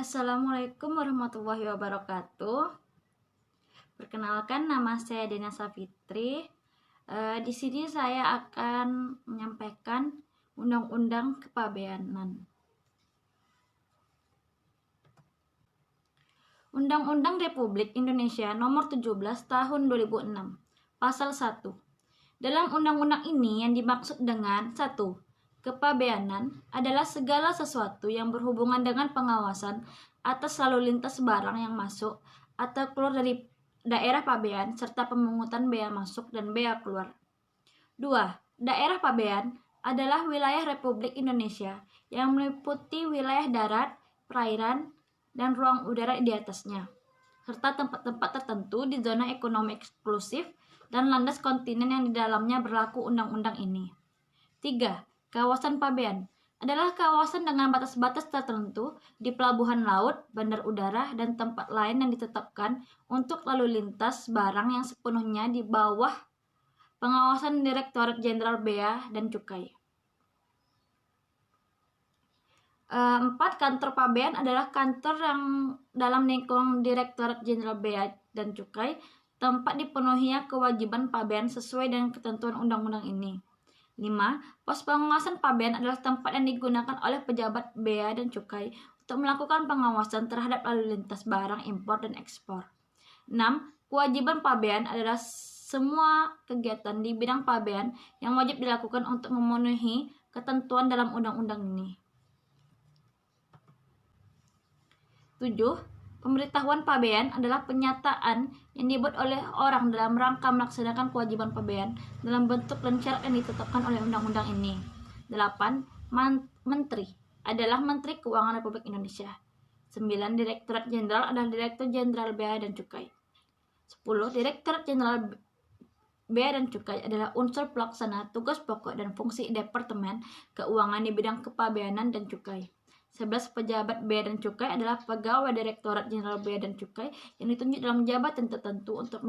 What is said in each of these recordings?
Assalamualaikum warahmatullahi wabarakatuh. Perkenalkan, nama saya Dena Safitri. Di sini saya akan menyampaikan Undang-Undang Kepabeanan. Undang-Undang Republik Indonesia Nomor 17 Tahun 2006, Pasal 1. Dalam undang-undang ini yang dimaksud dengan 1. Kepabeanan adalah segala sesuatu yang berhubungan dengan pengawasan atas lalu lintas barang yang masuk atau keluar dari daerah pabean serta pemungutan bea masuk dan bea keluar. 2. Daerah pabean adalah wilayah Republik Indonesia yang meliputi wilayah darat, perairan, dan ruang udara di atasnya, serta tempat-tempat tertentu di zona ekonomi eksklusif dan landas kontinen yang di dalamnya berlaku undang-undang ini. 3. Kawasan pabean adalah kawasan dengan batas-batas tertentu di pelabuhan laut, bandar udara, dan tempat lain yang ditetapkan untuk lalu lintas barang yang sepenuhnya di bawah pengawasan Direktorat Jenderal Bea dan Cukai. 4. Kantor pabean adalah kantor yang dalam lingkungan Direktorat Jenderal Bea dan Cukai, tempat dipenuhinya kewajiban pabean sesuai dengan ketentuan undang-undang ini. 5. Pos pengawasan pabean adalah tempat yang digunakan oleh pejabat bea dan cukai untuk melakukan pengawasan terhadap lalu lintas barang impor dan ekspor. 6. Kewajiban pabean adalah semua kegiatan di bidang pabean yang wajib dilakukan untuk memenuhi ketentuan dalam undang-undang ini. 7. Pemberitahuan pabean adalah penyataan yang dibuat oleh orang dalam rangka melaksanakan kewajiban pabean dalam bentuk dan syarat yang ditetapkan oleh undang-undang ini. 8. Menteri adalah Menteri Keuangan Republik Indonesia. 9. Direktorat Jenderal adalah Direktur Jenderal Bea dan Cukai. 10. Direktorat Jenderal Bea dan Cukai adalah unsur pelaksana tugas pokok dan fungsi Departemen Keuangan di bidang kepabeanan dan cukai. 11. Pejabat bea dan cukai adalah pegawai Direktorat Jenderal Bea dan Cukai yang ditunjuk dalam jabatan tertentu untuk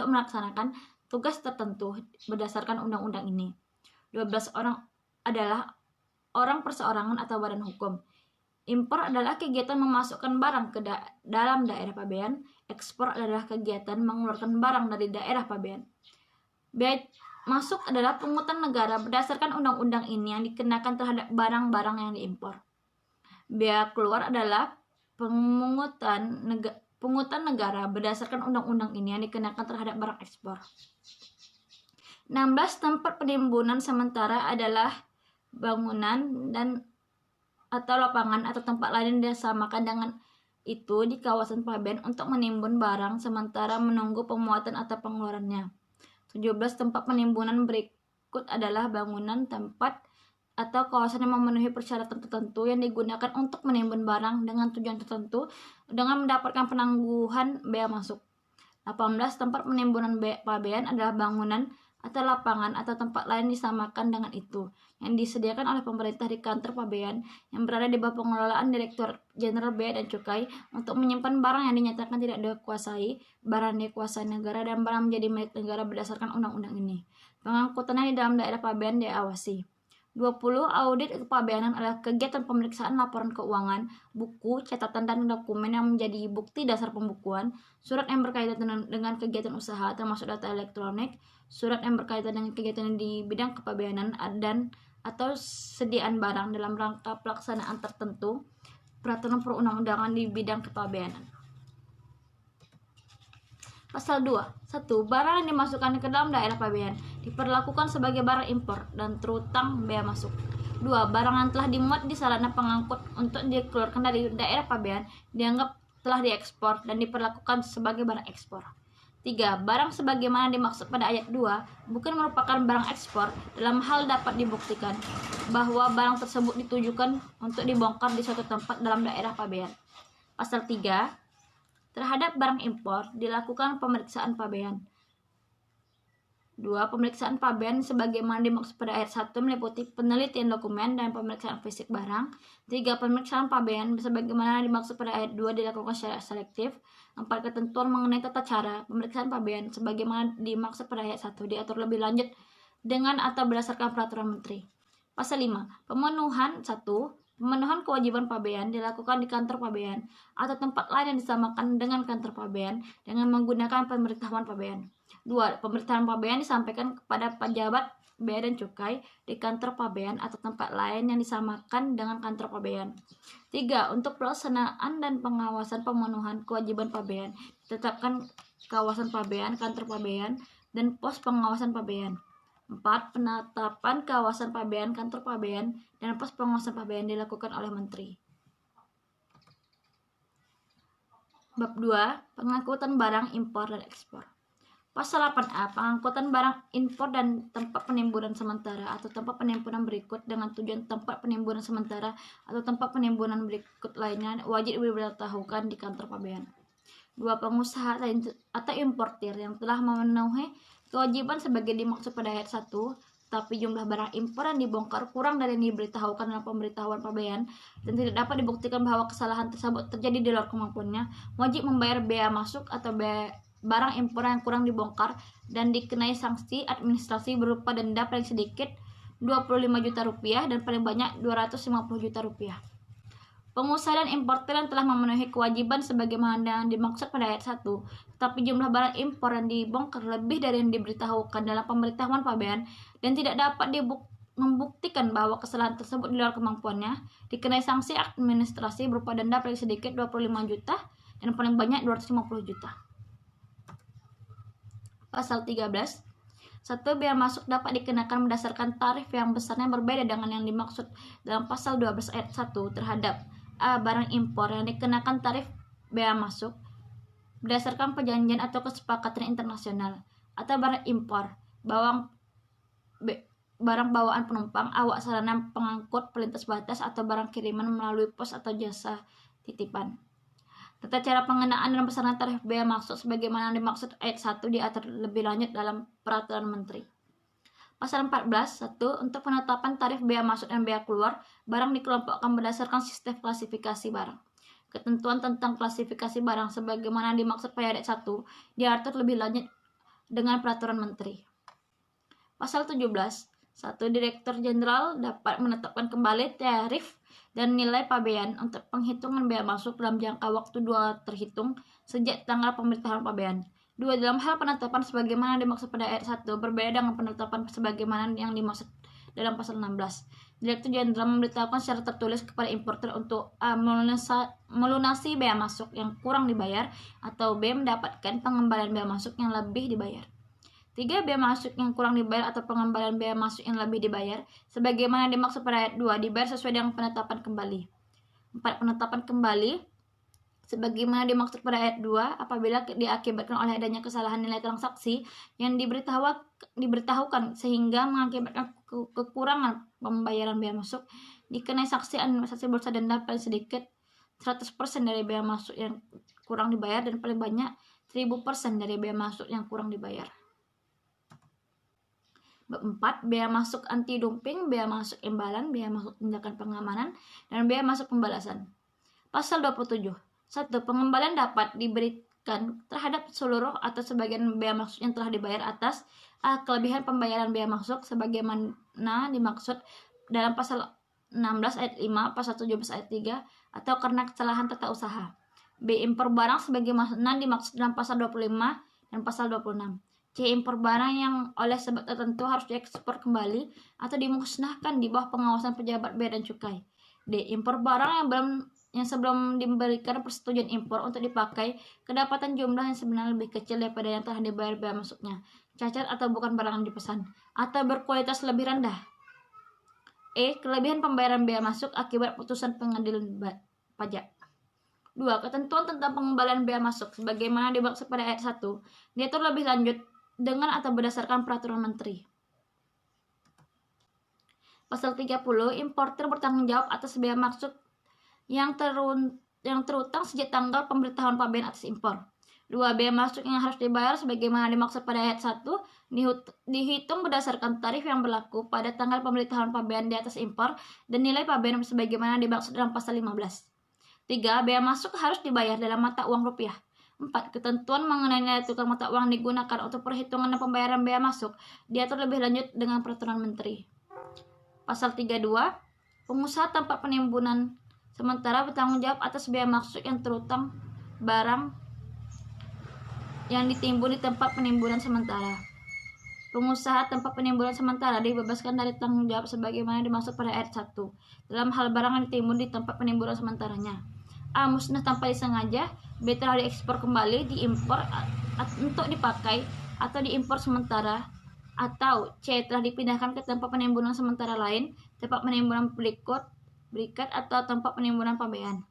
melaksanakan tugas tertentu berdasarkan undang-undang ini. 12. Orang adalah orang perseorangan atau badan hukum. Impor adalah kegiatan memasukkan barang ke dalam daerah pabean. Ekspor adalah kegiatan mengeluarkan barang dari daerah pabean. Bea masuk adalah pungutan negara berdasarkan undang-undang ini yang dikenakan terhadap barang-barang yang diimpor. Bea keluar adalah pungutan negara berdasarkan undang-undang ini yang dikenakan terhadap barang ekspor. 16. Tempat penimbunan sementara adalah bangunan dan atau lapangan atau tempat lain yang disamakan dengan itu di kawasan pabean untuk menimbun barang sementara menunggu pemuatan atau pengeluarannya. 17. Tempat penimbunan berikut adalah bangunan, tempat, atau kawasan yang memenuhi persyaratan tertentu yang digunakan untuk menimbun barang dengan tujuan tertentu dengan mendapatkan penangguhan bea masuk. 18. Tempat penimbunan pabean adalah bangunan atau lapangan atau tempat lain disamakan dengan itu yang disediakan oleh pemerintah di kantor pabean yang berada di bawah pengelolaan Direktorat Jenderal Bea dan Cukai untuk menyimpan barang yang dinyatakan tidak dikuasai, barang dikuasai negara, dan barang menjadi milik negara berdasarkan undang-undang ini. Pengangkutannya di dalam daerah pabean diawasi. 20. Audit kepabeanan adalah kegiatan pemeriksaan laporan keuangan, buku, catatan, dan dokumen yang menjadi bukti dasar pembukuan, surat yang berkaitan dengan kegiatan usaha termasuk data elektronik, surat yang berkaitan dengan kegiatan di bidang kepabeanan dan atau sediaan barang dalam rangka pelaksanaan tertentu, peraturan perundang-undangan di bidang kepabeanan. Pasal 2. 1. Barang yang dimasukkan ke dalam daerah pabean diperlakukan sebagai barang impor dan terutang bea masuk. 2. Barang yang telah dimuat di sarana pengangkut untuk dikeluarkan dari daerah pabean dianggap telah diekspor dan diperlakukan sebagai barang ekspor. 3. Barang sebagaimana dimaksud pada ayat 2 bukan merupakan barang ekspor dalam hal dapat dibuktikan bahwa barang tersebut ditujukan untuk dibongkar di suatu tempat dalam daerah pabean. Pasal 3. Terhadap barang impor dilakukan pemeriksaan pabean. 2. Pemeriksaan pabean sebagaimana dimaksud pada ayat 1 meliputi penelitian dokumen dan pemeriksaan fisik barang. 3. Pemeriksaan pabean sebagaimana dimaksud pada ayat 2 dilakukan secara selektif. 4. Ketentuan mengenai tata cara pemeriksaan pabean sebagaimana dimaksud pada ayat 1 diatur lebih lanjut dengan atau berdasarkan peraturan menteri. Pasal 5. Pemenuhan 1. Pemenuhan kewajiban pabean dilakukan di kantor pabean atau tempat lain yang disamakan dengan kantor pabean dengan menggunakan pemberitahuan pabean. 2. Pemberitahuan pabean disampaikan kepada pejabat bea dan cukai di kantor pabean atau tempat lain yang disamakan dengan kantor pabean. 3. Untuk pelaksanaan dan pengawasan pemenuhan kewajiban pabean ditetapkan kawasan pabean, kantor pabean, dan pos pengawasan pabean. 4. Penetapan kawasan pabean, kantor pabean, dan pos pengawasan pabean dilakukan oleh Menteri. Bab 2. Pengangkutan barang impor dan ekspor. Pasal 8A. Pengangkutan barang impor dan tempat penimbunan sementara atau tempat penimbunan berikut dengan tujuan tempat penimbunan sementara atau tempat penimbunan berikut lainnya wajib diberitahukan di kantor pabean. 2. Pengusaha atau importir yang telah memenuhi kewajiban sebagai dimaksud pada ayat 1, tapi jumlah barang impor yang dibongkar kurang dari yang diberitahukan dalam pemberitahuan pabean dan tidak dapat dibuktikan bahwa kesalahan tersebut terjadi di luar kemampuannya, wajib membayar bea masuk atau bea barang impor yang kurang dibongkar dan dikenai sanksi administrasi berupa denda paling sedikit Rp25 juta dan paling banyak Rp250 juta. Pengusaha dan importer yang telah memenuhi kewajiban sebagaimana yang dimaksud pada ayat 1, tetapi jumlah barang impor yang dibongkar lebih dari yang diberitahukan dalam pemberitahuan pabean dan tidak dapat membuktikan bahwa kesalahan tersebut di luar kemampuannya, dikenai sanksi administrasi berupa denda paling sedikit Rp25 juta dan paling banyak Rp250 juta. Pasal 13. 1. Bea masuk dapat dikenakan berdasarkan tarif yang besarnya berbeda dengan yang dimaksud dalam pasal 12 ayat 1 terhadap A. Barang impor yang dikenakan tarif bea masuk berdasarkan perjanjian atau kesepakatan internasional, atau barang impor barang bawaan penumpang, awak sarana pengangkut pelintas batas atau barang kiriman melalui pos atau jasa titipan. Tata cara pengenaan dan besaran tarif bea masuk sebagaimana dimaksud ayat 1 diatur lebih lanjut dalam Peraturan Menteri. Pasal 14. 1. Untuk penetapan tarif bea masuk dan bea keluar, barang dikelompokkan berdasarkan sistem klasifikasi barang. Ketentuan tentang klasifikasi barang sebagaimana dimaksud pada ayat 1 diatur lebih lanjut dengan Peraturan Menteri. Pasal 17. 1. Direktur Jenderal dapat menetapkan kembali tarif dan nilai pabean untuk penghitungan bea masuk dalam jangka waktu 2 terhitung sejak tanggal pemberitahuan pabean. 2. Dalam hal penetapan sebagaimana dimaksud pada ayat 1 berbeda dengan penetapan sebagaimana yang dimaksud dalam pasal 16. Direktur Jenderal memberitahukan secara tertulis kepada importer untuk A. melunasi bea masuk yang kurang dibayar, atau B. mendapatkan pengembalian bea masuk yang lebih dibayar. 3. Bea masuk yang kurang dibayar atau pengembalian bea masuk yang lebih dibayar sebagaimana dimaksud pada ayat 2 dibayar sesuai dengan penetapan kembali. 4. Penetapan kembali sebagaimana dimaksud pada ayat 2 apabila diakibatkan oleh adanya kesalahan nilai transaksi yang diberitahukan sehingga mengakibatkan kekurangan pembayaran bea masuk, dikenai sanksi administrasi berupa denda paling sedikit 100% dari bea masuk yang kurang dibayar dan paling banyak 1000% dari bea masuk yang kurang dibayar. Bab 4. Bea masuk anti dumping, bea masuk imbalan, bea masuk tindakan pengamanan, dan bea masuk pembalasan. Pasal 27. 1. Pengembalian dapat diberikan terhadap seluruh atau sebagian bea masuk yang telah dibayar atas A. Kelebihan pembayaran bea masuk sebagaimana dimaksud dalam pasal 16 ayat 5, pasal 17 ayat 3, atau karena kesalahan tata usaha. B. Impor barang sebagaimana dimaksud dalam pasal 25 dan pasal 26. C. Impor barang yang oleh sebab tertentu harus diekspor kembali atau dimusnahkan di bawah pengawasan pejabat bea dan cukai. D. Impor barang yang sebelum diberikan persetujuan impor untuk dipakai kedapatan jumlah yang sebenarnya lebih kecil daripada yang telah dibayar bea masuknya, cacat atau bukan barang yang dipesan, atau berkualitas lebih rendah. E. Kelebihan pembayaran bea masuk akibat putusan pengadilan pajak. 2. Ketentuan tentang pengembalian bea masuk sebagaimana dimaksud pada ayat 1 diatur lebih lanjut dengan atau berdasarkan Peraturan Menteri. Pasal 30. Importer bertanggung jawab atas bea masuk yang terutang sejak tanggal pemberitahuan pabean atas impor. 2. Bea masuk yang harus dibayar sebagaimana dimaksud pada ayat 1 dihitung berdasarkan tarif yang berlaku pada tanggal pemberitahuan pabean di atas impor dan nilai pabean sebagaimana dimaksud dalam pasal 15. 3. Bea masuk harus dibayar dalam mata uang rupiah. 4. Ketentuan mengenai nilai tukar mata uang digunakan untuk perhitungan dan pembayaran bea masuk diatur lebih lanjut dengan Peraturan Menteri. Pasal 32. Pengusaha tempat penimbunan sementara bertanggung jawab atas biaya masuk yang terutang barang yang ditimbun di tempat penimbunan sementara. Pengusaha tempat penimbunan sementara dibebaskan dari tanggung jawab sebagaimana dimaksud pada ayat 1 dalam hal barang yang ditimbun di tempat penimbunan sementaranya. A. Musnah tanpa disengaja. B. Telah diekspor kembali, diimpor untuk dipakai atau diimpor sementara. Atau C. Telah dipindahkan ke tempat penimbunan sementara lain, tempat penimbunan berikat atau tempat penimbunan pabean.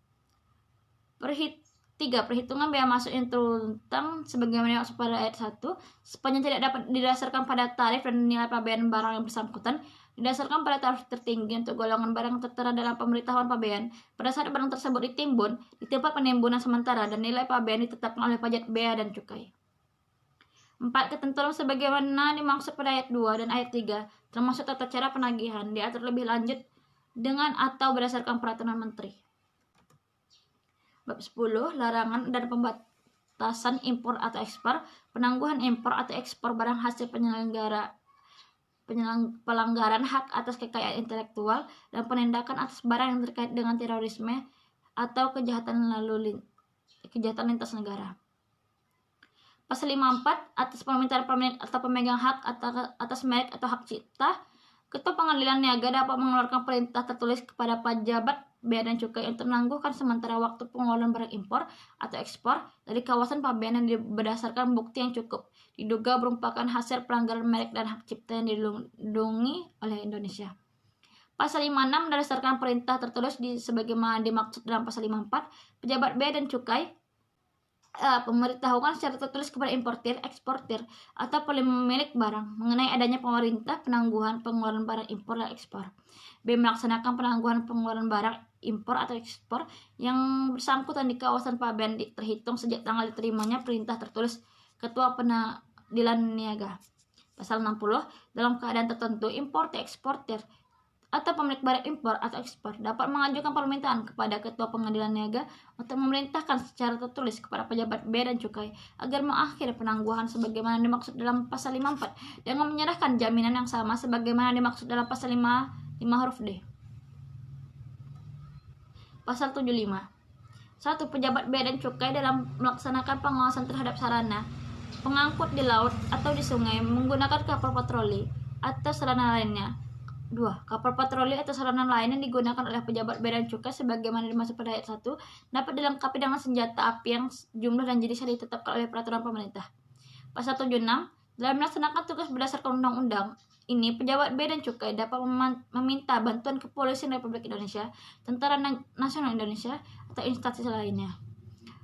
3. Perhitungan biaya masuk yang terutang sebagaimana dimaksud pada ayat 1 sepanjang tidak dapat didasarkan pada tarif dan nilai pabean barang yang bersangkutan, didasarkan pada tarif tertinggi untuk golongan barang yang tertera dalam pemberitahuan pabean pada saat barang tersebut ditimbun di tempat penimbunan sementara dan nilai pabean ditetapkan oleh pajak bea dan cukai. 4. Ketentuan sebagaimana dimaksud pada ayat 2 dan ayat 3 termasuk tata cara penagihan diatur lebih lanjut dengan atau berdasarkan peraturan menteri. Bab 10. Larangan dan pembatasan impor atau ekspor, penangguhan impor atau ekspor barang hasil pelanggaran hak atas kekayaan intelektual dan penindakan atas barang yang terkait dengan terorisme atau kejahatan lintas negara. Pasal 54. Atas permintaan pemilik atau pemegang hak atas merek atau hak cipta, Ketua Pengadilan Niaga dapat mengeluarkan perintah tertulis kepada pejabat bea dan cukai untuk menangguhkan sementara waktu pengeluaran barang impor atau ekspor dari kawasan pabean yang berdasarkan bukti yang cukup diduga merupakan hasil pelanggaran merek dan hak cipta yang dilindungi oleh Indonesia. Pasal 56. Berdasarkan perintah tertulis sebagaimana dimaksud dalam pasal 54, pejabat bea dan cukai pemberitahuan secara tertulis kepada importir, eksportir, atau pemilik barang mengenai adanya pemerintah penangguhan pengeluaran barang impor dan ekspor. B. Melaksanakan penangguhan pengeluaran barang impor atau ekspor yang bersangkutan di kawasan pabean terhitung sejak tanggal diterimanya perintah tertulis Ketua Pengadilan Niaga. Pasal 60. Dalam keadaan tertentu, importir, eksportir, atau pemilik barang impor atau ekspor dapat mengajukan permintaan kepada Ketua Pengadilan Niaga untuk memerintahkan secara tertulis kepada pejabat bea dan cukai agar mengakhiri penangguhan sebagaimana dimaksud dalam pasal 54 dengan menyerahkan jaminan yang sama sebagaimana dimaksud dalam pasal 5 huruf D. Pasal 75. 1. Pejabat bea dan cukai dalam melaksanakan pengawasan terhadap sarana pengangkut di laut atau di sungai menggunakan kapal patroli atau sarana lainnya. 2. Kapal patroli atau sarana lain yang digunakan oleh pejabat bea dan cukai sebagaimana dimaksud pada ayat 1 dapat dilengkapi dengan senjata api yang jumlah dan jenisnya ditetapkan oleh peraturan pemerintah. Pasal 76. Dalam melaksanakan tugas berdasarkan undang-undang ini, pejabat bea dan cukai dapat meminta bantuan Kepolisian Republik Indonesia, Tentara Nasional Indonesia, atau instansi lainnya.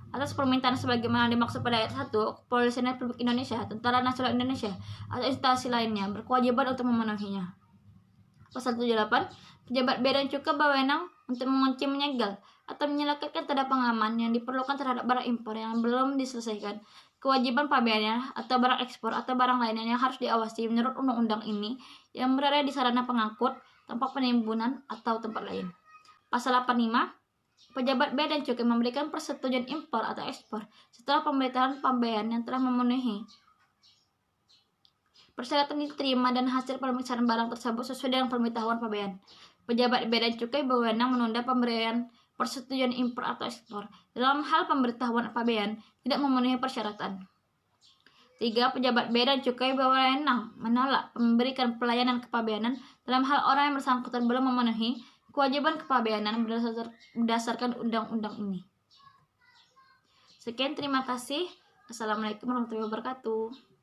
Atas permintaan sebagaimana dimaksud pada ayat 1, Kepolisian Republik Indonesia, Tentara Nasional Indonesia, atau instansi lainnya berkewajiban untuk memenuhinya. Pasal 78. Pejabat bea dan cukai berwenang untuk mengunci, menyegel, atau menyelekatkan tanda pengaman yang diperlukan terhadap barang impor yang belum diselesaikan kewajiban pabeannya atau barang ekspor atau barang lainnya yang harus diawasi menurut undang-undang ini yang berada di sarana pengangkut, tempat penimbunan, atau tempat lain. Pasal 85. Pejabat bea dan cukai memberikan persetujuan impor atau ekspor setelah pemberitahuan pabean yang telah memenuhi persyaratan diterima dan hasil pemeriksaan barang tersebut sesuai dengan pemberitahuan pabean. Pejabat bea dan cukai berwenang menunda pemberian persetujuan impor atau ekspor dalam hal pemberitahuan pabean tidak memenuhi persyaratan. 3. Pejabat bea dan cukai berwenang menolak memberikan pelayanan kepabeanan dalam hal orang yang bersangkutan belum memenuhi kewajiban kepabeanan berdasarkan undang-undang ini. Sekian, terima kasih. Assalamualaikum warahmatullahi wabarakatuh.